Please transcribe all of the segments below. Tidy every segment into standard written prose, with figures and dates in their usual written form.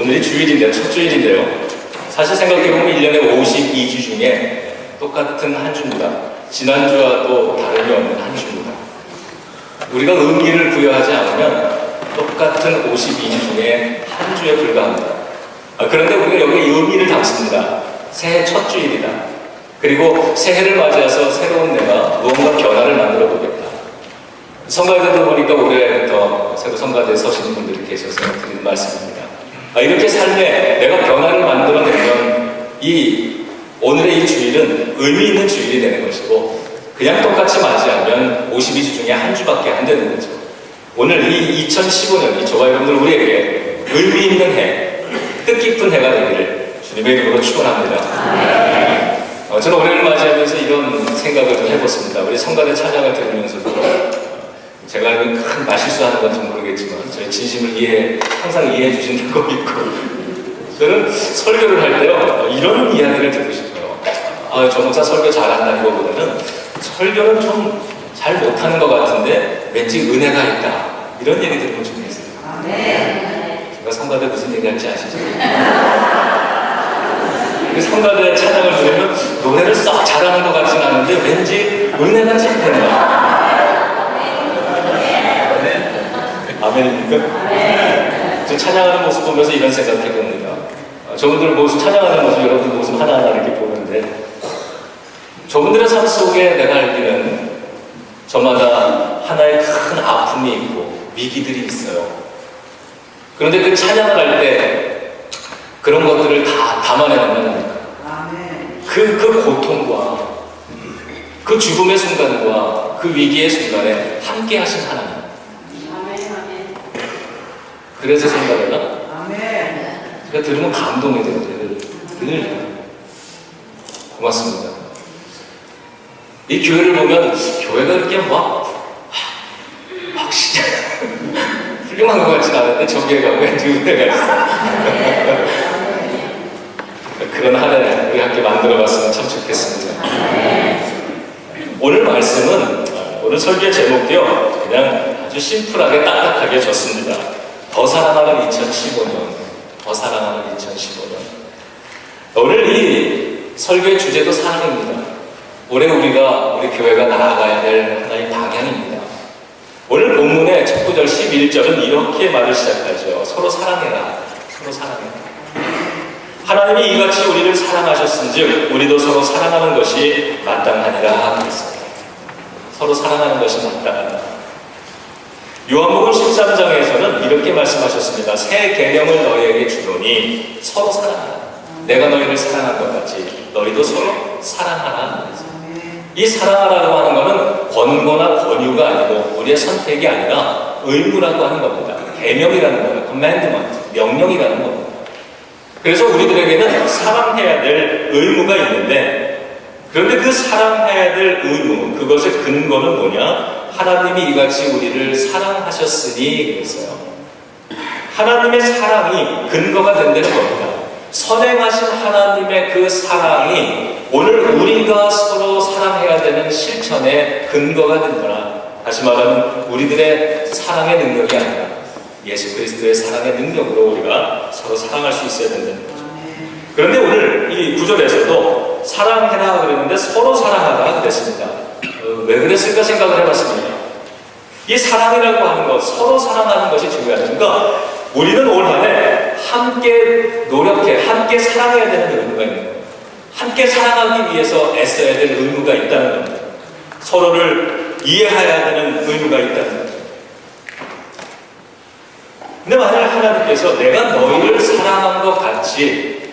오늘이 주일인데요, 첫 주일인데요. 사실 생각해보면 1년에 52주 중에 똑같은 한 주입니다. 지난주와도 다름이 없는 한 주입니다. 우리가 의미를 부여하지 않으면 똑같은 52주 중에 한 주에 불과합니다. 그런데 우리가 여기에 의미를 담습니다. 새해 첫 주일이다. 그리고 새해를 맞이해서 새로운 내가 무언가 변화를 만들어 보겠다. 성가대도 보니까 올해부터 새로 성가대에 서시는 분들이 계셔서 드리는 말씀입니다. 이렇게 삶에 내가 변화를 만들어내면 이 오늘의 이 주일은 의미 있는 주일이 되는 것이고, 그냥 똑같이 맞이하면 52주 중에 한 주밖에 안 되는 거죠. 오늘 이 2015년이 저와 여러분들 우리에게 의미 있는 해, 뜻깊은 해가 되기를 주님의 이름으로 축원합니다. 저는 올해를 맞이하면서 이런 생각을 좀 해봤습니다. 우리 성가대 찬양을 들으면서도 제가 알기로는 큰 말실수하는 건지 모르겠지만 저희 진심을 항상 이해해 주신다고 믿고, 저는 설교를 할 때요 이런 이야기를 듣고 싶어요. 저 목사 설교 잘한다는 것보다는 설교는 좀 잘 못하는 것 같은데 왠지 은혜가 있다, 이런 얘기 들으면 좋겠어요. 제가 성가대 무슨 얘기 할지 아시죠? 성가대 찬양을 들으면 노래를 썩 잘하는 것 같지는 않은데 왠지 은혜가 참 된다. 아멘입니까? 저 찬양하는 모습 보면서 이런 생각해 봅니다. 저분들 모습, 찬양하는 모습, 여러분 모습 하나하나 이렇게 보는데, 저분들의 삶 속에 내가 알기는 저마다 하나의 큰 아픔이 있고 위기들이 있어요. 그런데 그 찬양을 할 때 그런 것들을 다 담아내는 그 고통과 그 죽음의 순간과 그 위기의 순간에 함께 하신 하나님. 그래서 생각해나? 제가 들으면 감동이 돼요. 늘 고맙습니다. 이 교회를 보면 교회가 이렇게 훌륭한 것 같지는 않은데 저기에 가면 왠지 은혜가 있어요. 그런 한 해 우리 함께 만들어봤으면 참 좋겠습니다. 오늘 말씀은, 오늘 설교의 제목도요 그냥 아주 심플하게 딱딱하게 줬습니다. 더 사랑하는 2015년, 더 사랑하는 2015년. 오늘 이 설교의 주제도 사랑입니다. 올해 우리 교회가 나아가야 될 하나의 방향입니다. 오늘 본문의 첫 구절 11절은 이렇게 말을 시작하죠. 서로 사랑해라. 서로 사랑해라. 하나님이 이같이 우리를 사랑하셨은즉 우리도 서로 사랑하는 것이 마땅하니라 그랬습니다. 서로 사랑하는 것이 마땅하다. 요한복음 13장에서는 이렇게 말씀하셨습니다. 새 계명을 너희에게 주노니 서로 사랑하라. 내가 너희를 사랑한 것 같이 너희도 서로 사랑하라. 이 사랑하라고 하는 것은 권고나 권유가 아니고 우리의 선택이 아니라 의무라고 하는 겁니다. 계명이라는 거예요. commandment, 명령이라는 겁니다. 그래서 우리들에게는 사랑해야 될 의무가 있는데, 그런데 그 사랑해야 될 의무, 그것의 근거는 뭐냐? 하나님이 이같이 우리를 사랑하셨으니 그랬어요. 하나님의 사랑이 근거가 된다는 겁니다. 선행하신 하나님의 그 사랑이 오늘 우리가 서로 사랑해야 되는 실천의 근거가 된거나, 다시 말하면 우리들의 사랑의 능력이 아니라 예수 그리스도의 사랑의 능력으로 우리가 서로 사랑할 수 있어야 된다는 거죠. 그런데 오늘 이 구절에서도 사랑해라 그랬는데 서로 사랑하라 그랬습니다. 왜 그랬을까 생각을 해봤습니다. 이 사랑이라고 하는 것, 서로 사랑하는 것이 중요하니까 우리는 올 한 해 함께 노력해, 함께 사랑해야 되는 의무가 있는 거예요. 함께 사랑하기 위해서 애써야 될 의무가 있다는 겁니다. 서로를 이해해야 되는 의무가 있다는 거죠. 근데 만약 하나님께서 내가 너희를 사랑한 것 같이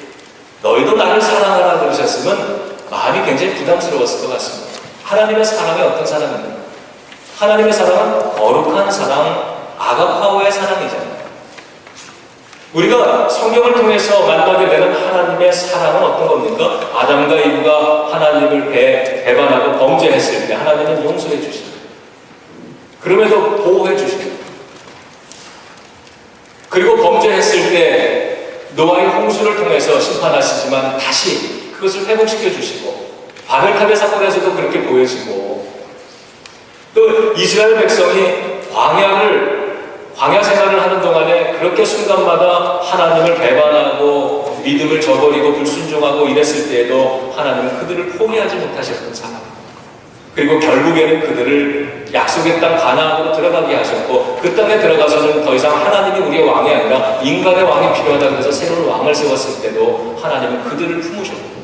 너희도 나를 사랑하라 그러셨으면 마음이 굉장히 부담스러웠을 것 같습니다. 하나님의 사랑이 어떤 사랑입니까? 하나님의 사랑은 거룩한 사랑, 아가파오의 사랑이잖아요. 우리가 성경을 통해서 만나게 되는 하나님의 사랑은 어떤 겁니까? 아담과 이브가 하나님을 배반하고 범죄했을 때 하나님은 용서해 주시고, 그럼에도 보호해 주시고, 그리고 범죄했을 때 노아의 홍수를 통해서 심판하시지만 다시 그것을 회복시켜 주시고, 바벨탑의 사건에서도 그렇게 보여지고, 또 이스라엘 백성이 광야 생활을 하는 동안에 그렇게 순간마다 하나님을 배반하고 믿음을 저버리고 불순종하고 이랬을 때에도 하나님은 그들을 포기하지 못하셨던 사람. 그리고 결국에는 그들을 약속의 땅 가나안으로 들어가게 하셨고, 그 땅에 들어가서는 더 이상 하나님이 우리의 왕이 아니라 인간의 왕이 필요하다 그래서 새로운 왕을 세웠을 때도 하나님은 그들을 품으셨고,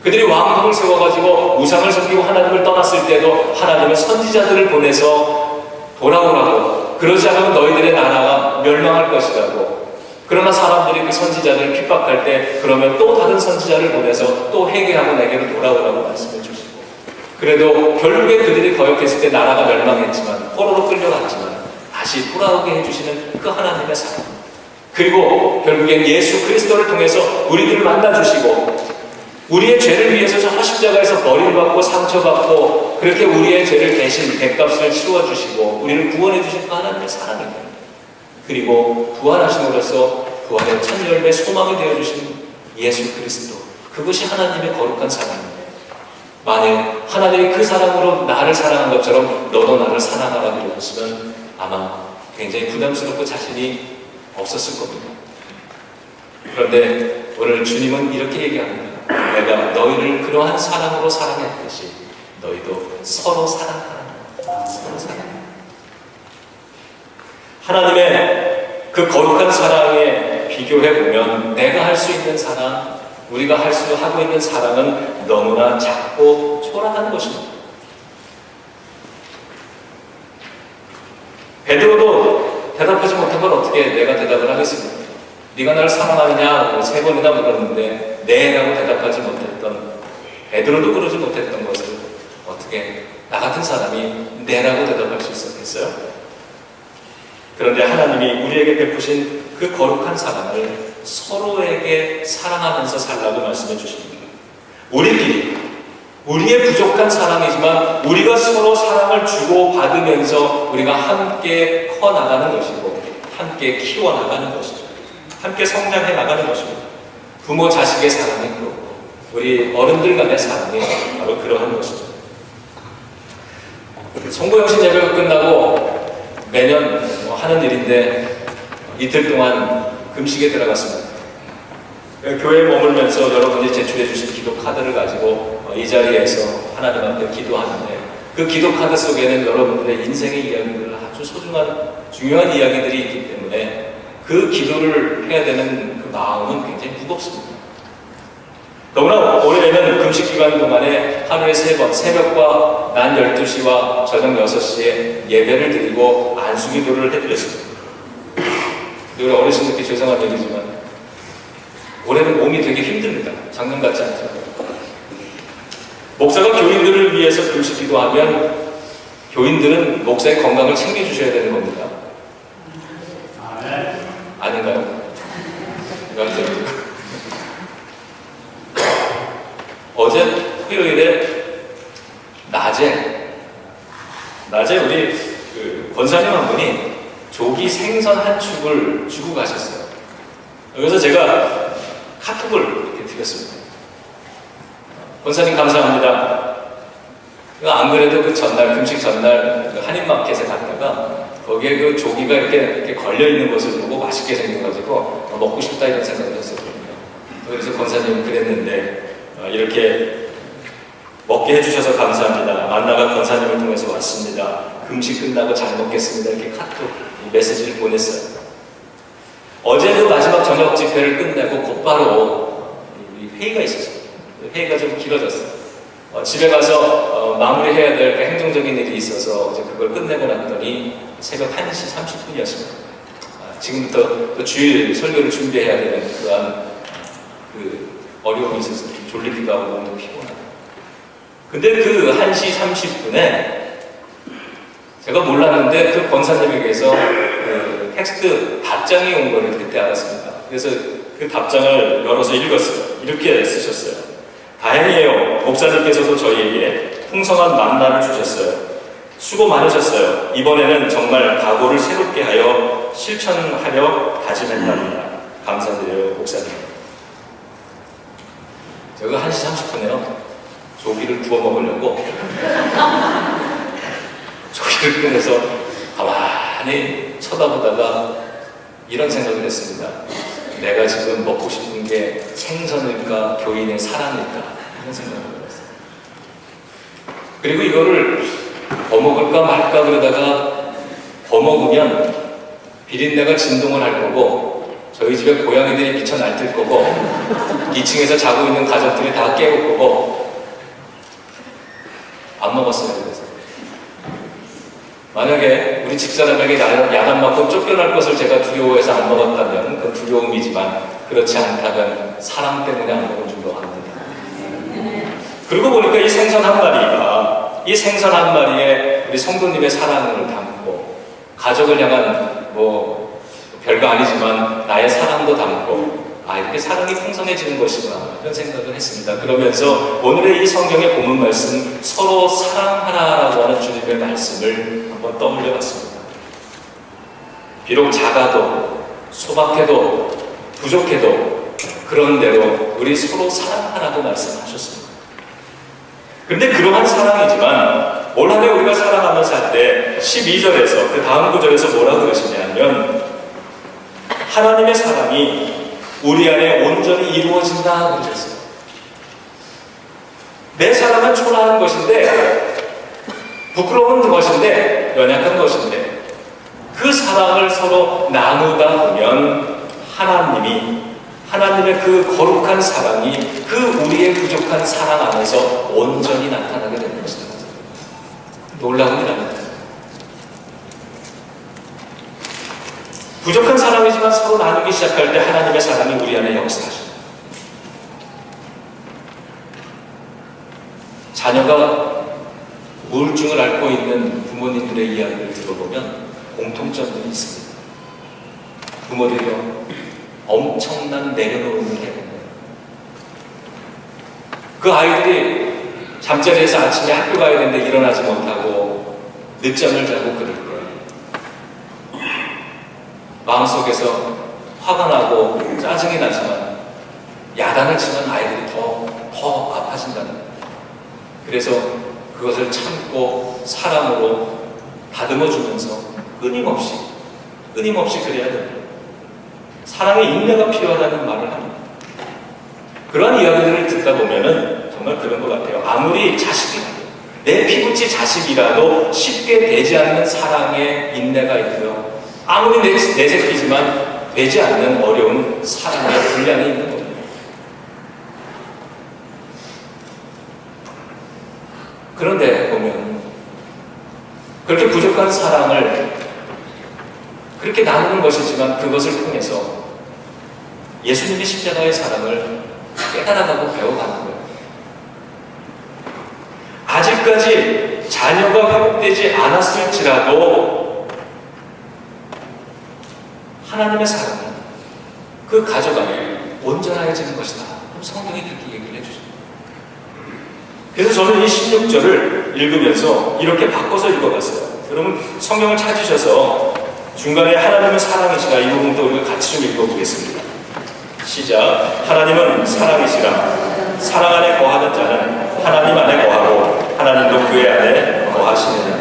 그들이 왕국을 세워가지고 우상을 섬기고 하나님을 떠났을 때도 하나님은 선지자들을 보내서 돌아오라고, 그러지 않으면 너희들의 나라가 멸망할 것이라고. 그러나 사람들이 그 선지자들을 핍박할 때 그러면 또 다른 선지자를 보내서 또 회개하고 내게로 돌아오라고 말씀해 주시고, 그래도 결국에 그들이 거역했을 때 나라가 멸망했지만, 포로로 끌려갔지만 다시 돌아오게 해주시는 그 하나님의 사랑, 그리고 결국엔 예수 그리스도를 통해서 우리들을 만나주시고 우리의 죄를 위해서 저 십자가에서 버림을 받고 상처받고 그렇게 우리의 죄를 대신 뱃값을 치워주시고 우리를 구원해 주신 그 하나님의 사랑입니다. 그리고 부활하심으로써 부활의 첫 열매 소망이 되어주신 예수 그리스도, 그것이 하나님의 거룩한 사랑입니다. 만일 하나님이 그 사랑으로 나를 사랑한 것처럼 너도 나를 사랑하라고 이러셨으면 아마 굉장히 부담스럽고 자신이 없었을 겁니다. 그런데 오늘 주님은 이렇게 얘기합니다. 내가 너희를 그러한 사랑으로 사랑했듯이 너희도 서로 사랑하라. 서로 사랑하라. 하나님의 그 거룩한 사랑에 비교해보면 내가 할 수 있는 사랑, 우리가 하고 있는 사랑은 너무나 작고 초라한 것입니다. 베드로도 대답하지 못한 걸 어떻게 내가 대답을 하겠습니까? 네가 나를 사랑하느냐 3번이나 물었는데 네라고 대답하지 못했던 베드로도 그러지 못했던 것을 어떻게 나 같은 사람이 네라고 대답할 수 있었겠어요? 그런데 하나님이 우리에게 베푸신 그 거룩한 사랑을 서로에게 사랑하면서 살라고 말씀해 주십니다. 우리끼리 우리의 부족한 사랑이지만 우리가 서로 사랑을 주고 받으면서 우리가 함께 커나가는 것이고 함께 키워나가는 것이죠. 함께 성장해 나가는 것입니다. 부모 자식의 사랑이 그렇고 우리 어른들 간의 사랑이 바로 그러한 것이죠. 송구영신 예배가 끝나고 매년 하는 일인데 이틀 동안 금식에 들어갔습니다. 교회에 머물면서 여러분이 제출해 주신 기도 카드를 가지고 이 자리에서 하나님 앞에 기도하는데 그 기도 카드 속에는 여러분들의 인생의 이야기들, 아주 소중한 중요한 이야기들이 있기 때문에 그 기도를 해야 되는 그 마음은 굉장히 무겁습니다. 더구나 올해는 금식 기간 동안에 하루에 3번 새벽과 낮 12시와 저녁 6시에 예배를 드리고 안수기도를 해드렸습니다. 우리 어르신들께 죄송한 얘기지만 올해는 몸이 되게 힘듭니다. 작년 같지 않죠. 목사가 교인들을 위해서 금식 기도하면 교인들은 목사의 건강을 챙겨주셔야 되는 겁니다. 아닌가요? 어제 토요일에 낮에 우리 그 권사님 한 분이 조기 생선 한 축을 주고 가셨어요. 그래서 제가 카톡을 이렇게 드렸습니다. 권사님 감사합니다. 안 그래도 그 전날, 금식 전날 그 한인마켓에 갔다가 거기에 그 조기가 이렇게 걸려있는 것을 보고 맛있게 생겨가지고 먹고 싶다 이런 생각을 했었거든요. 그래서 권사님 그랬는데 이렇게 먹게 해주셔서 감사합니다. 만나가 권사님을 통해서 왔습니다. 금식 끝나고 잘 먹겠습니다. 이렇게 카톡 메시지를 보냈어요. 어제 그 마지막 저녁 집회를 끝내고 곧바로 회의가 있었어요. 회의가 좀 길어졌어요. 집에 가서 마무리해야 될 행정적인 일이 있어서 이제 그걸 끝내고 났더니 새벽 1시 30분이었습니다. 지금부터 또 주일 설교를 준비해야 되는 그러한 그 어려움이 있어서 좀 졸리기도 하고 몸도 피곤하고. 근데 그 1시 30분에 제가 몰랐는데 그 권사님에게서 그 텍스트 답장이 온 거를 그때 알았습니다. 그래서 그 답장을 열어서 읽었어요. 이렇게 쓰셨어요. 다행이에요. 목사님께서도 저희에게 풍성한 만나를 주셨어요. 수고 많으셨어요. 이번에는 정말 각오를 새롭게 하여 실천하려 다짐했답니다. 감사드려요, 목사님. 제가 1시 30분에요. 조기를 구워 먹으려고 조기를 꺼내서 가만히 쳐다보다가 이런 생각을 했습니다. 내가 지금 먹고 싶은 게 생선일까 교인의 사랑일까 이런 생각을 했어요. 그리고 이거를 버먹을까 말까 그러다가 버먹으면 비린내가 진동을 할 거고 저희 집에 고양이들이 미쳐 날뛸 거고 2층에서 자고 있는 가족들이 다 깨울 거고 안 먹었어요. 그래서 만약에 우리 집사람에게 야단 맞고 쫓겨날 것을 제가 두려워해서 안 먹었다면 그건 두려움이지만 그렇지 않다면 사랑 때문에 안 먹은 줄로 압니다. 그러고 보니까 이 생선 한 마리에 우리 성도님의 사랑을 담고 가족을 향한 뭐 별거 아니지만 나의 사랑도 담고 이렇게 사랑이 풍성해지는 것이구나 이런 생각을 했습니다. 그러면서 오늘의 이 성경의 본문 말씀 서로 사랑하라라고 하는 주님의 말씀을 한번 떠올려 봤습니다. 비록 작아도 소박해도 부족해도 그런 대로 우리 서로 사랑하라고 말씀하셨습니다. 그런데 그러한 사랑이지만 올 한 해 우리가 살아가면서 할 때 12절에서 그 다음 구절에서 뭐라고 그러시냐면 하나님의 사랑이 우리 안에 온전히 이루어진다 그러셨어요. 내 사랑은 초라한 것인데 부끄러운 것인데 연약한 것인데 그 사랑을 서로 나누다 보면 하나님의 그 거룩한 사랑이 그 우리의 부족한 사랑 안에서 온전히 나타나게 되는 것입니다. 놀라운 일입니다. 부족한 사랑이지만 서로 나누기 시작할 때 하나님의 사랑이 우리 안에 역사하십니다. 자녀가 우울증을 앓고 있는 부모님들의 이야기를 들어보면 공통점들이 있습니다. 부모들이 엄청난 내려놓음을 해봅니다. 그 아이들이 잠자리에서 아침에 학교 가야 되는데 일어나지 못하고 늦잠을 자고 그럴 때 마음속에서 화가 나고 짜증이 나지만 야단을 치면 아이들이 더 아파진다는 거예요. 그래서 그것을 참고 사랑으로 다듬어주면서 끊임없이 그래야 됩니다. 사랑의 인내가 필요하다는 말을 합니다. 그런 이야기들을 듣다 보면은 정말 그런 것 같아요. 아무리 내 피부치 자식이라도 쉽게 되지 않는 사랑의 인내가 있고요. 아무리 내 새끼지만 되지 않는 어려운 사랑의 분량이 있는 겁니다. 그런데 보면 그렇게 부족한 사랑을 그렇게 나누는 것이지만 그것을 통해서 예수님의 십자가의 사랑을 깨달아가고 배워가는 거예요. 아직까지 자녀가 회복되지 않았을지라도 하나님의 사랑은 그 가족 안에 온전해지는 것이다. 성경이 그렇게 얘기를 해주십니다. 그래서 저는 이 16절을 읽으면서 이렇게 바꿔서 읽어봤어요. 여러분 성경을 찾으셔서 중간에 하나님은 사랑이시라 이 부분도 우리가 같이 좀 읽어보겠습니다. 시작. 하나님은 사랑이시라. 사랑 안에 거하는 자는 하나님 안에 거하고 하나님도 그의 안에 거하시느니라.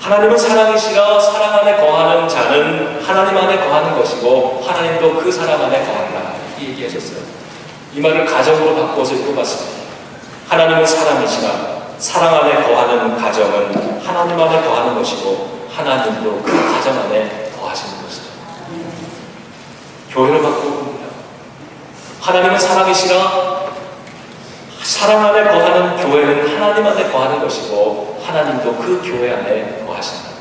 하나님은 사랑이시라. 사랑 안에 거하는 자는 하나님 안에 거하는 것이고 하나님도 그 사랑 안에 거한다. 이 얘기하셨어요. 이 말을 가정으로 바꿔서 읽어봤습니다. 하나님은 사랑이시라. 사랑 안에 거하는 가정은 하나님 안에 거하는 것이고 하나님도 그 가정 안에 거하시는 것이죠. 교회를 바꿔봅니다. 하나님은 사랑이시라. 사랑 안에 거하는 교회는 하나님 안에 거하는 것이고 하나님도 그 교회 안에 거하신다.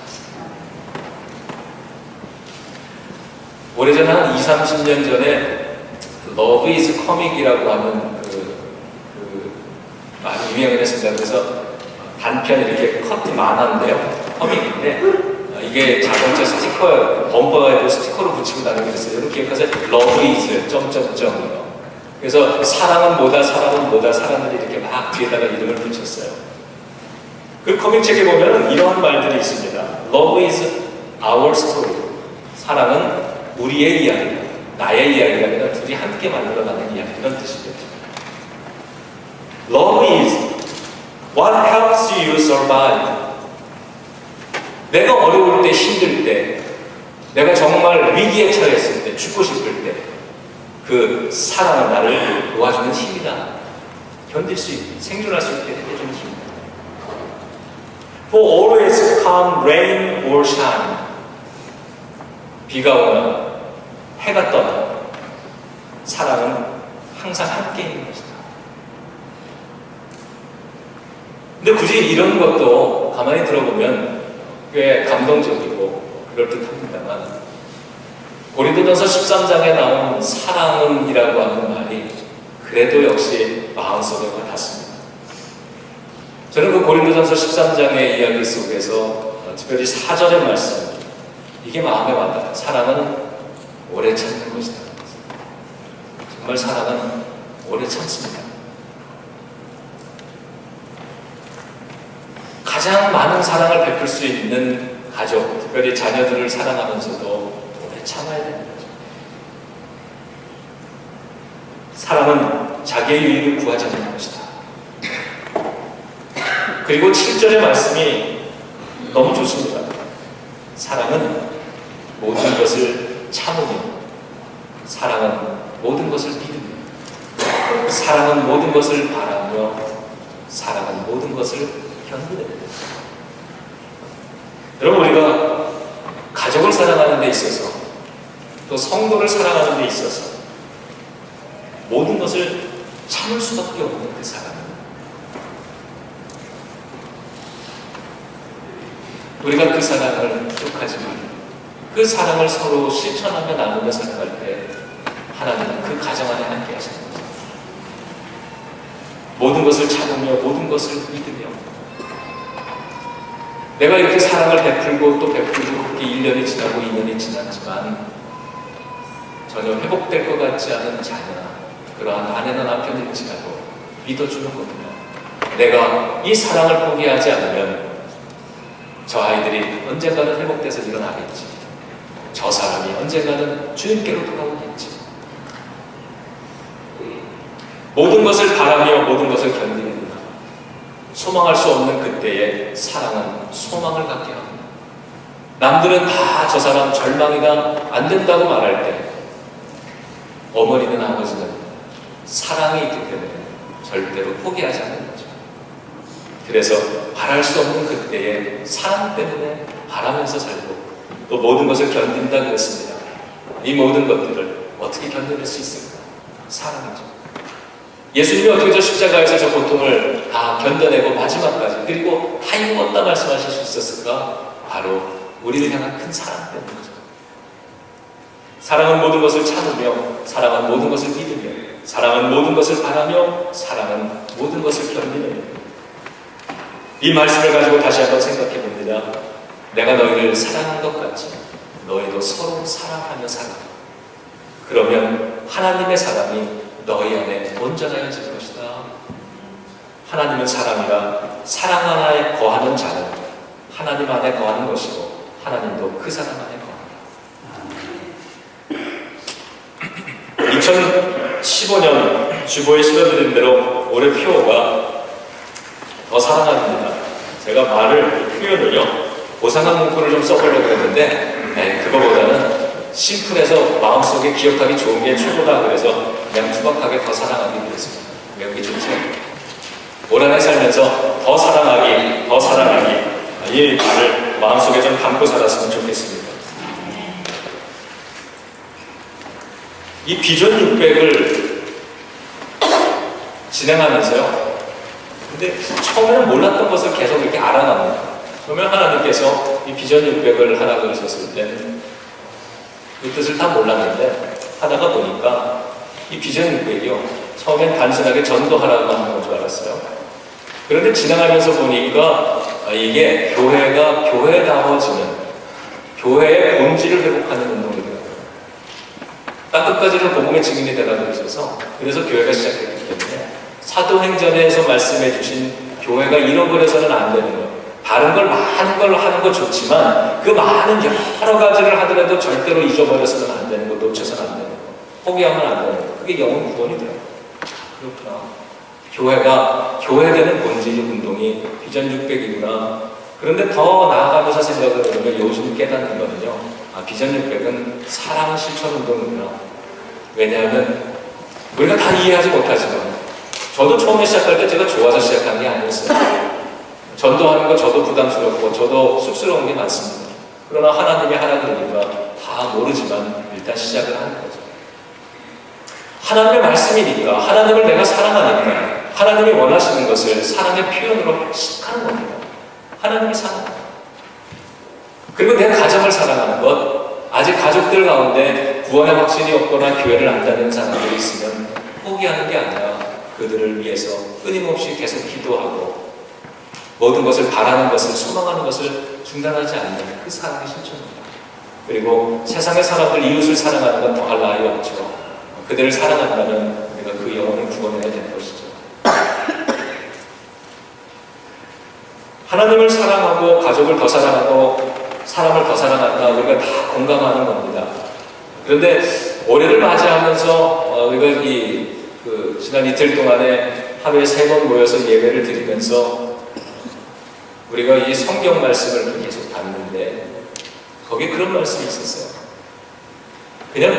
오래전에 한 20-30년 전에 Love is Coming이라고 하는 많이 유명을 했습니다. 그래서 단편 이렇게 커트 만화인데요. 커믹인데 이게 자동차 스티커, 범퍼에도 스티커로 붙이고 다니고 있어요. 여러분 기억하세요? Love is 점점점. 그래서 사랑은 뭐다, 사랑은 뭐다, 사람들이 이렇게 막 뒤에다가 이름을 붙였어요. 그 커믹 책에 보면 이러한 말들이 있습니다. Love is our story. 사랑은 우리의 이야기, 나의 이야기가 아니라 둘이 함께 만들어가는 이야기, 이런 뜻이죠. Love is what helps you survive. 내가 어려울 때, 힘들 때, 내가 정말 위기에 처했을 때, 죽고 싶을 때, 그 사랑은 나를 도와주는 힘이다. 견딜 수 있게, 생존할 수 있게 해주는 힘이다. For always come rain or shine. 비가 오나 해가 떠나 사랑은 항상 함께 있는 것이다. 근데 굳이 이런 것도 가만히 들어보면 꽤 감동적이고 그럴듯합니다만 고린도전서 13장에 나온 사랑은이라고 하는 말이 그래도 역시 마음속에 와 닿습니다. 저는 그 고린도전서 13장의 이야기 속에서 특별히 4절의 말씀, 이게 마음에 와닿아요. 사랑은 오래 참는 것이다. 정말 사랑은 오래 참습니다. 가장 많은 사랑을 베풀 수 있는 가족, 특별히 자녀들을 사랑하면서도 오래 참아야 되는 거죠. 사랑은 자기의 유익을 구하지 않는 것이다. 그리고 7절의 말씀이 너무 좋습니다. 사랑은 모든 것을 참으며, 사랑은 모든 것을 믿으며, 사랑은 모든 것을 바라며, 사랑은 모든 것을 견디는. 여러분, 우리가 가족을 사랑하는 데 있어서, 또 성도를 사랑하는 데 있어서 모든 것을 참을 수밖에 없는 그 사랑. 우리가 그 사랑을 부족하지만 그 사랑을 서로 실천하며 나누며 살아갈 때 하나님은 그 가정 안에 함께 하시는 거죠. 모든 것을 참으며 모든 것을 믿으며 내가 이렇게 사랑을 베풀고 또 베풀고 그렇게 1년이 지나고 2년이 지났지만 전혀 회복될 것 같지 않은 자녀나 그러한 아내나 남편일지라도 믿어주는 겁니다. 내가 이 사랑을 포기하지 않으면 저 아이들이 언젠가는 회복돼서 일어나겠지. 저 사람이 언젠가는 주님께로 돌아오겠지. 모든 것을 바라며 모든 것을 견디는구나. 소망할 수 없는 그때에 사랑은 소망을 갖게 합니다. 남들은 다 저 사람 절망이다, 안 된다고 말할 때 어머니는 아버지는 사랑이 있기 때문에 절대로 포기하지 않는 거죠. 그래서 바랄 수 없는 그때에 사랑 때문에 바라면서 살고 또 모든 것을 견딘다 그랬습니다. 이 모든 것들을 어떻게 견뎌낼 수 있을까? 사랑이죠. 예수님이 어떻게 저 십자가에서 저 고통을 다 견뎌내고 마지막까지 그리고 다 이루었다 말씀하실 수 있었을까? 바로 우리를 향한 큰 사랑 때문이죠. 사랑은 모든 것을 참으며, 사랑은 모든 것을 믿으며, 사랑은 모든 것을 바라며, 사랑은 모든 것을 견디며. 이 말씀을 가지고 다시 한번 생각해 봅니다. 내가 너희를 사랑한 것 같이 너희도 서로 사랑하며 살아. 그러면 하나님의 사랑이 너희 안에 온전해질 것이다. 하나님은 사랑이라 사랑 하나에 거하는 자는 하나님 안에 거하는 것이고 하나님도 그 사랑 안에 거합니다. 2015년 주보에 실어드린 대로 올해 표어가 더 사랑합니다. 제가 표현을요 고상한 문구를 좀 써보려고 했는데 그거보다는 심플해서 마음속에 기억하기 좋은 게 최고다 그래서 그냥 투박하게 더 사랑하기 그랬습니다. 외우기 좋죠? 올 한 해 살면서 더 사랑하기 이 말을 마음속에 좀 담고 살았으면 좋겠습니다. 이 비전 600을 진행하면서요. 근데 처음에는 몰랐던 것을 계속 이렇게 알아갑니다. 그러면 하나님께서 이 비전 600을 하라고 그러셨을 때는 그 뜻을 다 몰랐는데 하다가 보니까 이 비전 600이요. 처음엔 단순하게 전도하라고 하는 건 줄 알았어요. 그런데 지나가면서 보니까 이게 교회가 교회다워지는 교회의 본질을 회복하는 운동이더라고요. 딱 끝까지는 복음의 증인이 되라고 그러셔서 그래서 교회가 시작됐기 때문에 사도행전에서 말씀해 주신 교회가 잃어버려서는 안 되는 것. 다른 걸 많은 걸 하는 거 좋지만 그 많은 여러 가지를 하더라도 절대로 잊어버려서는 안 되는 거, 놓쳐서는 안 되는 거, 포기하면 안 되는 거. 그게 영혼 구원이더라고요. 그렇구나. 교회가 교회되는 본질 운동이 비전 600이구나. 그런데 더 나아가면서 생각을 해보면 요즘 깨닫는 거는요, 비전 600은 사랑 실천 운동이구나. 왜냐하면 우리가 다 이해하지 못하지만, 저도 처음에 시작할 때 제가 좋아서 시작한 게 아니었어요. 전도하는 거 저도 부담스럽고 저도 쑥스러운 게 많습니다. 그러나 하나님이 하라 그러니까 다 모르지만 일단 시작을 하는 거죠. 하나님의 말씀이니까, 하나님을 내가 사랑하니까, 하나님이 원하시는 것을 사랑의 표현으로 하는 겁니다. 하나님이 사랑합니다. 그리고 내 가정을 사랑하는 것, 아직 가족들 가운데 구원의 확신이 없거나 교회를 안 다니는 사람들이 있으면 포기하는 게 아니라 그들을 위해서 끊임없이 계속 기도하고 모든 것을 바라는 것을, 소망하는 것을 중단하지 않는 그 사랑의 실천입니다. 그리고 세상의 사람들, 이웃을 사랑하는 건 더할 나위 없죠. 그들을 사랑한다면 우리가 그 영혼을 구원해야 되는 것이죠. 하나님을 사랑하고 가족을 더 사랑하고 사람을 더 사랑한다, 우리가 다 공감하는 겁니다. 그런데 올해를 맞이하면서 우리가 지난 이틀 동안에 하루에 3번 모여서 예배를 드리면서 우리가 이 성경 말씀을 계속 봤는데 거기에 그런 말씀이 있었어요. 그냥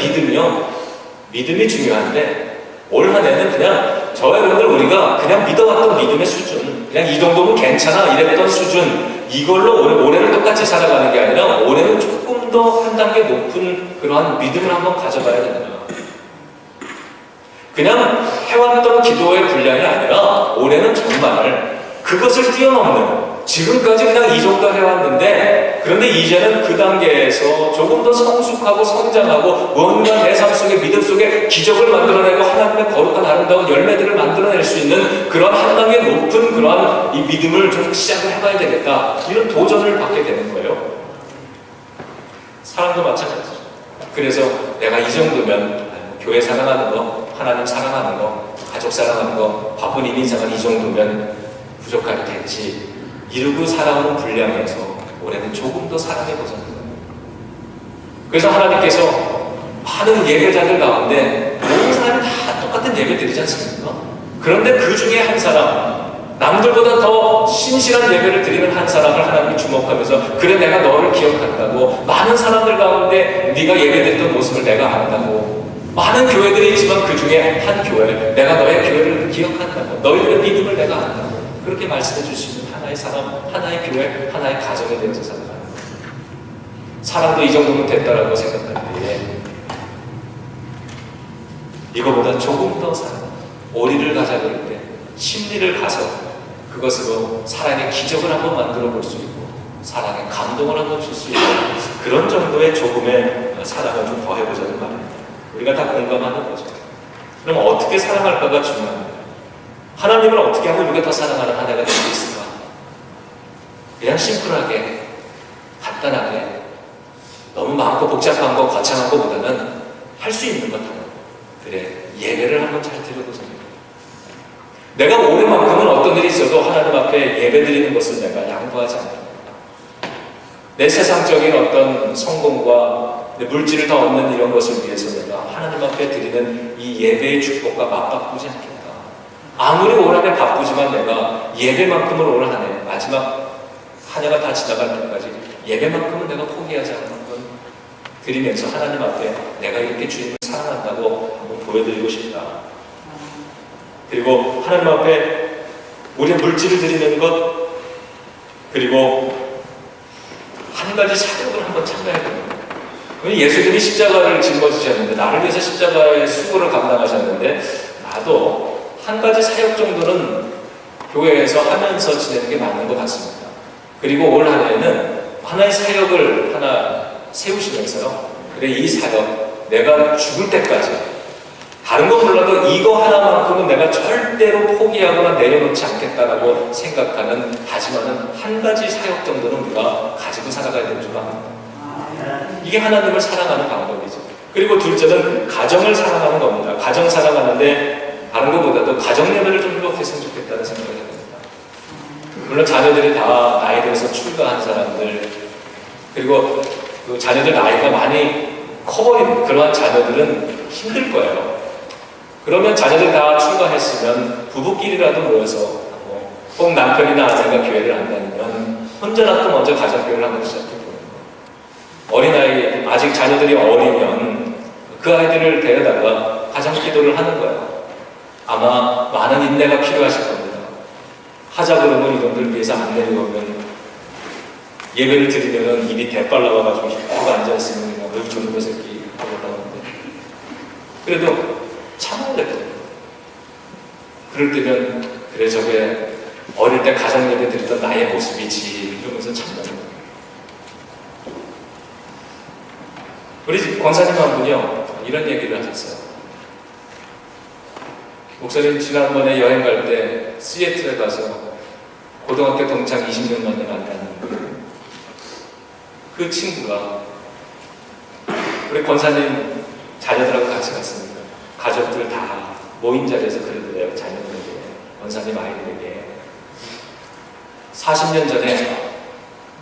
믿음이 중요한데 올 한 해는 그냥 저와 여러분들 우리가 그냥 믿어왔던 믿음의 수준, 그냥 이 정도면 괜찮아 이랬던 수준, 이걸로 올해를 똑같이 살아가는 게 아니라 올해는 조금 더 한 단계 높은 그러한 믿음을 한번 가져봐야 된다. 그냥 해왔던 기도의 분량이 아니라 올해는 정말 그것을 뛰어넘는, 지금까지 그냥 이 정도 해왔는데 그런데 이제는 그 단계에서 조금 더 성숙하고 성장하고 뭔가 내 삶 속에, 믿음 속에 기적을 만들어내고 하나님의 거룩한 아름다운 열매들을 만들어낼 수 있는 그런 한 단계 높은 그러한 이 믿음을 좀 시작을 해봐야 되겠다, 이런 도전을 받게 되는 거예요. 사랑도 마찬가지죠. 그래서 내가 이 정도면 교회 사랑하는 거, 하나님 사랑하는 거, 가족 사랑하는 거, 바쁜 인생은 이 정도면 부족하겠지 이루고 살아오는 분량에서 올해는 조금 더 사랑해보자. 그래서 하나님께서 많은 예배자들 가운데 모든 사람이 다 똑같은 예배 드리지 않습니까? 그런데 그 중에 한 사람, 남들보다 더 신실한 예배를 드리는 한 사람을 하나님이 주목하면서, 그래 내가 너를 기억한다고, 많은 사람들 가운데 네가 예배드렸던 모습을 내가 안다고, 많은 교회들이 있지만 그 중에 한 교회, 내가 너의 교회를 기억한다고, 너희들의 믿음을 내가 안다고, 그렇게 말씀해 줄 수 있는 하나의 사람, 하나의 교회, 하나의 가정에 대해서 살아가는 거예요. 사람도 이 정도면 됐다라고 생각할 때에 이거보다 조금 더 사랑, 오리를 가자 그럴 때 심리를 가서 그것으로 사랑의 기적을 한번 만들어 볼 수 있고 사랑의 감동을 한번 줄 수 있는 그런 정도의 조금의 사랑을 좀 더해보자는 말입니다. 우리가 다 공감하는 거죠. 그럼 어떻게 사랑할까가 중요합니다. 하나님을 어떻게 하면 우리가 더 사랑하는 한 해가 될 수 있을까? 그냥 심플하게, 간단하게, 너무 많고 복잡한 거, 거창한 거보다는 할 수 있는 것 하나. 그래, 예배를 한번 잘 드려보자. 내가 올해만큼은 어떤 일이 있어도 하나님 앞에 예배 드리는 것을 내가 양보하지 않는다. 내 세상적인 어떤 성공과 내 물질을 더 얻는 이런 것을 위해서 내가 하나님 앞에 드리는 이 예배의 축복과 맞바꾸지 않겠다. 아무리 올 한 해 바쁘지만 내가 예배만큼은 올 한 해, 마지막 한 해가 다 지나갈 때까지 예배만큼은 내가 포기하지 않는 건 드리면서 하나님 앞에 내가 이렇게 주님을 사랑한다고 한번 보여드리고 싶다. 그리고 하나님 앞에 우리의 물질을 드리는 것, 그리고 한 가지 사역을 한번 참여해야 됩니다. 예수님이 십자가를 짊어지셨는데, 나를 위해서 십자가의 수고를 감당하셨는데, 나도 한 가지 사역 정도는 교회에서 하면서 지내는 게 맞는 것 같습니다. 그리고 올 한 해는 하나의 사역을 하나 세우시면서요, 그래 이 사역 내가 죽을 때까지 다른 건 몰라도 이거 하나만큼은 내가 절대로 포기하거나 내려놓지 않겠다라고 생각하는 다짐하는 한 가지 사역 정도는 우리가 가지고 살아가야 되는 줄 압니다. 이게 하나님을 사랑하는 방법이죠. 그리고 둘째는 가정을 사랑하는 겁니다. 가정 사랑하는데 다른 것보다도 가정 예배를 좀 회복했으면 좋겠다는 생각을 해봅니다. 물론 자녀들이 다 나이 들어서 출가한 사람들, 그리고 그 자녀들 나이가 많이 커버린 그러한 자녀들은 힘들 거예요. 그러면 자녀들 다 출가했으면 부부끼리라도 모여서, 혹 남편이나 아내가 교회를 안 다니면 혼자라도 먼저 가정교육을 한번 시작해보는 거예요. 어린아이, 아직 자녀들이 어리면 그 아이들을 데려다가 가정기도를 하는 거예요. 아마 많은 인내가 필요하실 겁니다. 하자 그러면 이놈들 위해서 안 내려오면 예배를 드리면은 입이 대빨 나와가지고 쭉 앉아있으면 왜 저놈의 새끼 하고 나오는데 그래도 참아냈거든요. 그럴 때면 그래 저게 어릴 때 가정 예배 드리던 나의 모습이지 이러면서 참는 거예요. 우리 권사님 한 분이요 이런 얘기를 하셨어요. 목사님 지난번에 여행 갈 때 시애틀에 가서 고등학교 동창 20년 만에 만나는 그 친구가 우리 권사님 자녀들하고 같이 갔습니다. 가족들 다 모인 자리에서 그러더래요. 자녀들에게, 권사님 아이들에게 40년 전에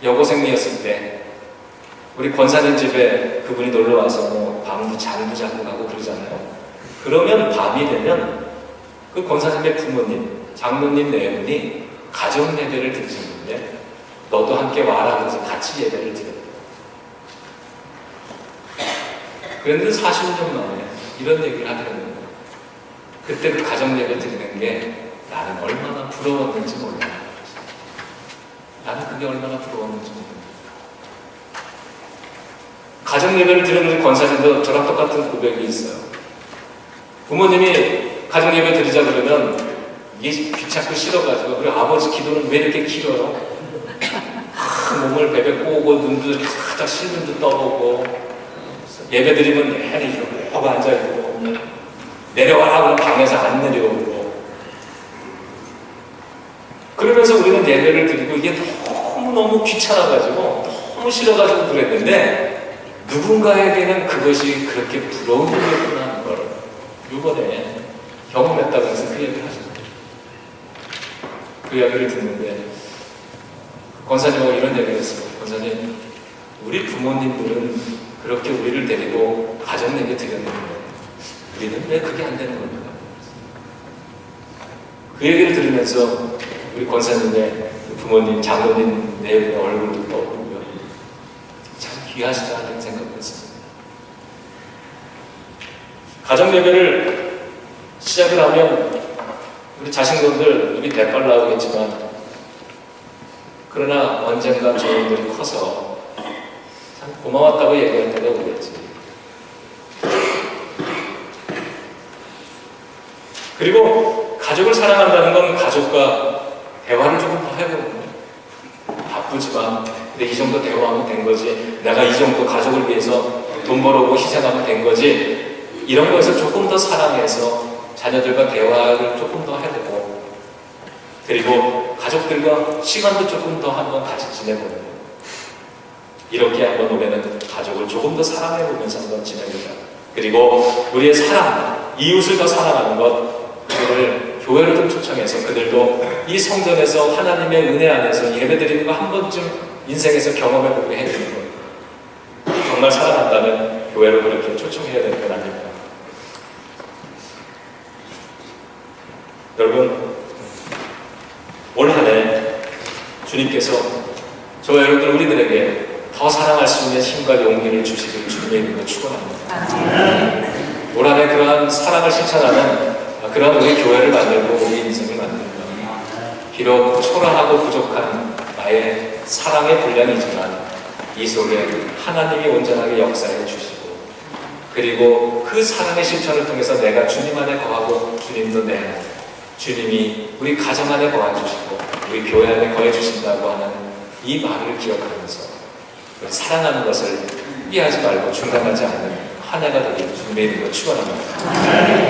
여고생이었을 때 우리 권사님 집에 그분이 놀러와서 뭐 밤도 잠도 자고 가고 그러잖아요. 그러면 밤이 되면 그 권사님의 부모님, 장로님 네 분이 가정 예배를 드리셨는데 너도 함께 와라 그래서 같이 예배를 드렸대요. 그런데 40년 만에 이런 얘기를 하더라고요. 그때 그 가정 예배 드리는 게 나는 얼마나 부러웠는지 몰라요. 나는 그게 얼마나 부러웠는지 몰라요. 가정 예배를 드리는 권사님도 저랑 똑같은 고백이 있어요. 부모님이 가정 예배 드리자 그러면 이게 귀찮고 싫어가지고 그리고 아버지 기도는 왜 이렇게 길어요? 몸을 베베 꼬고 눈도 살짝 실눈도 떠보고 예배 드리면 내내 이러고 앉아있고 내려와라 그러면 방에서 안 내려오고 그러면서 우리는 예배를 드리고 이게 너무너무 귀찮아가지고 너무 싫어가지고 그랬는데 누군가에게는 그것이 그렇게 부러운 일이구나 하는 걸 이번에 경험했다고 해서 그 얘기를 하셨어요. 그 이야기를 듣는데 권사님하고 이런 얘기를 했어요. 권사님, 우리 부모님들은 그렇게 우리를 데리고 가정 예배 드렸는데 우리는 왜 그게 안 되는 겁니까? 그 얘기를 들으면서 우리 권사님의 부모님, 장로님 네 분의 얼굴도 떠오르고요. 참 귀하시다 하는 생각을 했습니다. 가정 예배를 시작을 하면 우리 자식놈들 입이 대빨 나오겠지만 그러나 언젠가 저놈들이 커서 참 고마웠다고 얘기할 때가 오겠지. 그리고 가족을 사랑한다는 건 가족과 대화를 조금 더 해보고 바쁘지만 근데 이 정도 대화하면 된 거지 내가 이 정도 가족을 위해서 돈 벌어오고 희생하면 된 거지 이런 거에서 조금 더 사랑해서 자녀들과 대화를 조금 더 해보고 그리고 가족들과 시간도 조금 더 한번 같이 지내보는 이렇게 한번 올해는 가족을 조금 더 사랑해보면서 한번 지내보자. 그리고 우리의 사랑, 이웃을 더 사랑하는 것 그거를 교회를 좀 초청해서 그들도 이 성전에서 하나님의 은혜 안에서 예배드리는 거 한 번쯤 인생에서 경험해보게 해주는 거예요. 정말 사랑한다면 교회를 그렇게 초청해야 되는 건 아닐까. 여러분 올 한 해 주님께서 저와 여러분들 우리들에게 더 사랑할 수 있는 힘과 용기를 주시길 주님의 이름으로 축원합니다. 올 한 해 그러한 사랑을 실천하는 그러한 우리 교회를 만들고 우리 인생을 만들고 비록 초라하고 부족한 나의 사랑의 분량이지만 이 속에 하나님이 온전하게 역사해 주시고 그리고 그 사랑의 실천을 통해서 내가 주님 안에 거하고 주님도 내 안에 주님이 우리 가정 안에 거해 주시고 우리 교회 안에 거해 주신다고 하는 이 말을 기억하면서 사랑하는 것을 포기하지 말고 중단하지 않는 한 해가 되기를 주님의 이름으로 축원합니다.